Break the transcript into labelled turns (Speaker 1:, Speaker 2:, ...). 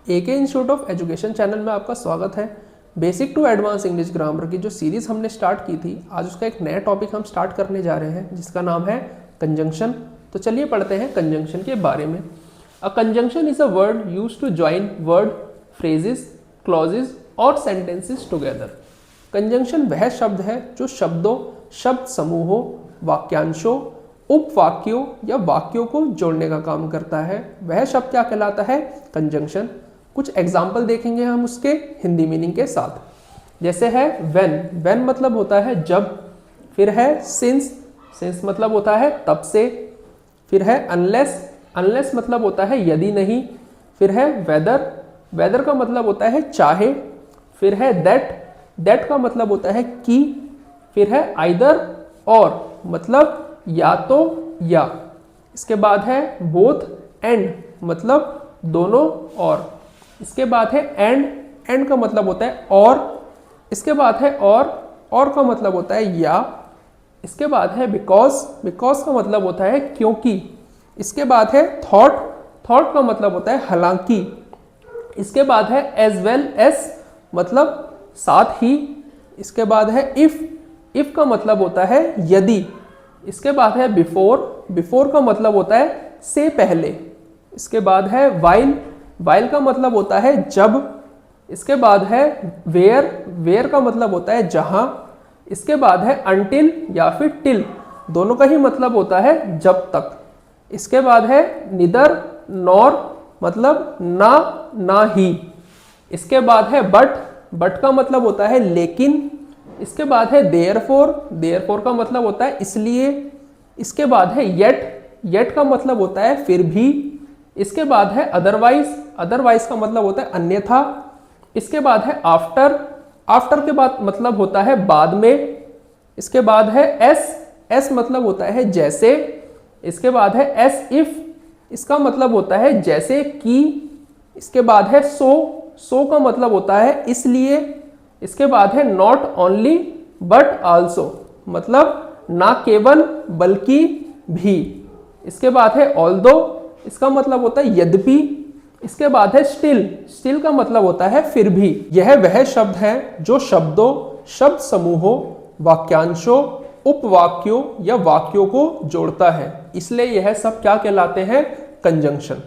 Speaker 1: AK institute of education channel में आपका स्वागत है। Basic to advance English grammar की जो सीरीज हमने स्टार्ट की थी, आज उसका एक नया टॉपिक हम स्टार्ट करने जा रहे हैं जिसका नाम है कंजंक्शन। तो चलिए पढ़ते हैं कंजंक्शन के बारे में। A conjunction is a word used to join word, phrases, clauses और सेंटेंसेस टुगेदर। कंजंक्शन वह शब्द है जो शब्दों, शब्द समूहों, वाक्यांशों, उपवाक्यों या वाक्यों को जोड़ने का काम करता है। वह शब्द क्या कहलाता है? कंजंक्शन। कुछ एग्जाम्पल देखेंगे हम उसके हिंदी मीनिंग के साथ। जैसे है व्हेन, व्हेन मतलब होता है जब। फिर है सिंस, सिंस मतलब होता है तब से। फिर है अनलेस, अनलेस मतलब होता है यदि नहीं। फिर है वेदर, वेदर का मतलब होता है चाहे। फिर है दैट, दैट का मतलब होता है कि। फिर है आइदर, और मतलब या तो या। इसके बाद है बोथ एंड, मतलब दोनों और। इसके बाद है एंड, एंड का मतलब होता है और। इसके बाद है और का मतलब होता है या। इसके बाद है बिकॉज, बिकॉज का मतलब होता है क्योंकि। इसके बाद है थॉट, थॉट का मतलब होता है हालांकि। इसके बाद है एज वेल एज, मतलब साथ ही। इसके बाद है इफ, इफ का मतलब होता है यदि। इसके बाद है बिफोर, बिफोर का मतलब होता है से पहले। इसके बाद है वाइल, वाइल का मतलब होता है जब। इसके बाद है वेयर, वेयर का मतलब होता है जहां। इसके बाद है अनटिल या फिर टिल, दोनों का ही मतलब होता है जब तक। इसके बाद है निदर नॉर, मतलब ना, ना ही। इसके बाद है बट, बट का मतलब होता है लेकिन। इसके बाद है देयरफॉर, देयरफॉर का मतलब होता है इसलिए। इसके बाद है येट, येट का मतलब होता है फिर भी। इसके बाद है अदरवाइज, अदरवाइज का मतलब होता है अन्यथा। इसके बाद है आफ्टर, आफ्टर के बाद मतलब होता है बाद में। इसके बाद है एस, एस मतलब होता है जैसे। इसके बाद है एस इफ, इसका मतलब होता है जैसे कि। इसके बाद है सो, सो का मतलब होता है इसलिए। इसके बाद है नॉट ओनली बट आल्सो, मतलब ना केवल बल्कि भी। इसके बाद है ऑल्दो, इसका मतलब होता है यद्यपि। इसके बाद है स्टिल, स्टिल का मतलब होता है फिर भी। यह वह शब्द है जो शब्दों, शब्द समूहों, वाक्यांशों, उपवाक्यों या वाक्यों को जोड़ता है। इसलिए यह सब क्या कहलाते हैं? कंजंक्शन।